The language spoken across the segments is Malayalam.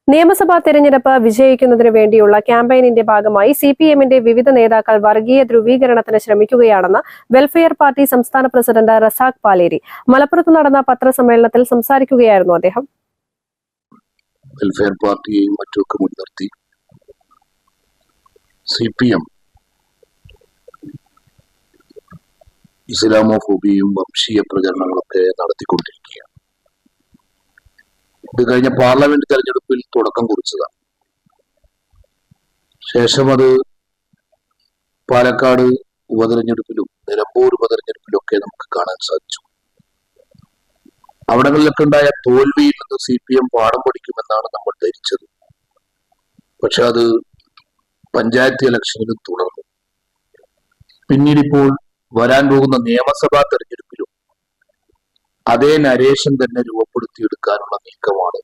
നിയമസഭാ തെരഞ്ഞെടുപ്പ് വിജയിക്കുന്നതിനു വേണ്ടിയുള്ള ക്യാമ്പയിനിന്റെ ഭാഗമായി സിപിഎമ്മിന്റെ വിവിധ നേതാക്കൾ വർഗീയ ധ്രുവീകരണത്തിന് ശ്രമിക്കുകയാണെന്ന് വെൽഫെയർ പാർട്ടി സംസ്ഥാന പ്രസിഡന്റ് റസാഖ് പാലേരി മലപ്പുറത്ത് നടന്ന പത്രസമ്മേളനത്തിൽ സംസാരിക്കുകയായിരുന്നു അദ്ദേഹം. വെൽഫെയർ പാർട്ടിയെയും മറ്റുമൊക്കെ മുൻനിർത്തി സിപിഎം ഇസ്ലാമോഫോബിയയും വംശീയ പ്രചരണങ്ങളൊക്കെ നടത്തിക്കൊണ്ടിരിക്കുകയാണ്. ഇത് കഴിഞ്ഞ പാർലമെന്റ് തെരഞ്ഞെടുപ്പിൽ തുടക്കം കുറിച്ചതാണ്. ശേഷം അത് പാലക്കാട് ഉപതെരഞ്ഞെടുപ്പിലും നിലമ്പൂർ ഉപതെരഞ്ഞെടുപ്പിലും ഒക്കെ നമുക്ക് കാണാൻ സാധിച്ചു. അവിടങ്ങളിലൊക്കെ ഉണ്ടായ തോൽവിയിൽ നിന്ന് സിപിഎം പാഠം പഠിക്കുമെന്നാണ് നമ്മൾ ധരിച്ചത്. പക്ഷെ അത് പഞ്ചായത്ത് ഇലക്ഷനിലും തുടർന്നു. പിന്നീട് ഇപ്പോൾ വരാൻ പോകുന്ന നിയമസഭാ തെരഞ്ഞെടുപ്പിലും അതേ നരേഷൻ തന്നെ രൂപപ്പെടുത്തിയെടുക്കാനുള്ള നീക്കമാണ്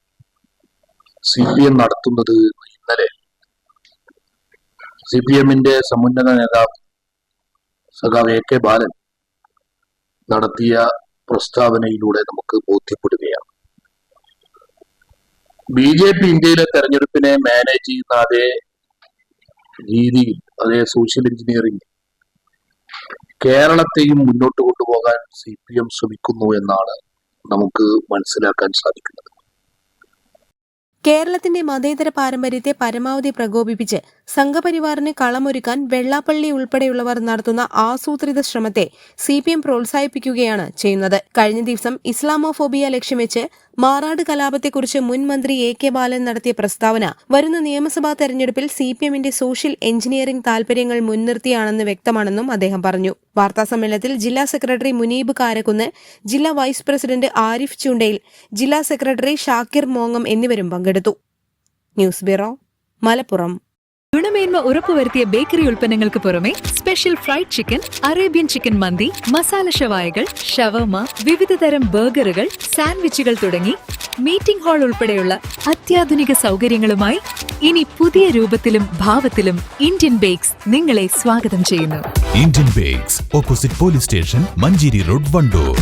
സിപിഎം നടത്തുന്നത്. ഇന്നലെ സിപിഎമ്മിന്റെ സമുന്നത നേതാവ് സഖാവ് എ കെ ബാലൻ നടത്തിയ പ്രസ്താവനയിലൂടെ നമുക്ക് ബോധ്യപ്പെടുകയാണ്. ബി.ജെ.പി. ഇന്ത്യയിലെ തെരഞ്ഞെടുപ്പിനെ മാനേജ് ചെയ്യുന്ന അതേ രീതിയിൽ, അതേ സോഷ്യൽ എഞ്ചിനീയറിംഗ് കേരളത്തെയും മുന്നോട്ട് കൊണ്ടുപോകാൻ സിപിഎം ശ്രമിക്കുന്നു എന്നാണ് നമുക്ക് മനസ്സിലാക്കാൻ സാധിക്കുന്നത്. കേരളത്തിന്റെ മതേതര പാരമ്പര്യത്തെ പരമാവധി പ്രകോപിപ്പിച്ച് സംഘപരിവാറിന് കളമൊരുക്കാൻ വെള്ളാപ്പള്ളി ഉൾപ്പെടെയുള്ളവർ നടത്തുന്ന ആസൂത്രിത ശ്രമത്തെ സിപിഎം പ്രോത്സാഹിപ്പിക്കുകയാണ് ചെയ്യുന്നത്. കഴിഞ്ഞ ദിവസം ഇസ്ലാമോഫോബിയ ലക്ഷ്യം വെച്ച് മാറാട് കലാപത്തെക്കുറിച്ച് മുൻ മന്ത്രി എ കെ ബാലൻ നടത്തിയ പ്രസ്താവന വരുന്ന നിയമസഭാ തെരഞ്ഞെടുപ്പിൽ സിപിഎമ്മിന്റെ സോഷ്യൽ എഞ്ചിനീയറിംഗ് താൽപര്യങ്ങൾ മുൻനിർത്തിയാണെന്ന് വ്യക്തമാണെന്നും അദ്ദേഹം പറഞ്ഞു. വാർത്താസമ്മേളനത്തിൽ ജില്ലാ സെക്രട്ടറി മുനീബ് കാരക്കുന്ന്, ജില്ലാ വൈസ് പ്രസിഡന്റ് ആരിഫ് ചുണ്ടയിൽ, ജില്ലാ സെക്രട്ടറി ഷാക്കിർ മോങ്ങം എന്നിവരും പങ്കെടുത്തു. News bureau, Malappuram. ഗുണമേന്മ ഉറപ്പുവരുത്തിയ ബേക്കറി ഉൽപ്പന്നങ്ങൾക്ക് പുറമെ special fried chicken, Arabian chicken mandi, masala ഷവായകൾ, ഷവർമ, വിവിധതരം ബർഗറുകൾ, സാൻഡ്വിച്ചുകൾ തുടങ്ങി മീറ്റിംഗ് ഹാൾ ഉൾപ്പെടെയുള്ള അത്യാധുനിക സൗകര്യങ്ങളുമായി ഇനി പുതിയ രൂപത്തിലും ഭാവത്തിലും ഇന്ത്യൻ ബേക്സ് നിങ്ങളെ സ്വാഗതം ചെയ്യുന്നു. Indian bakes, opposite police station, Manjeri road, Wandoor.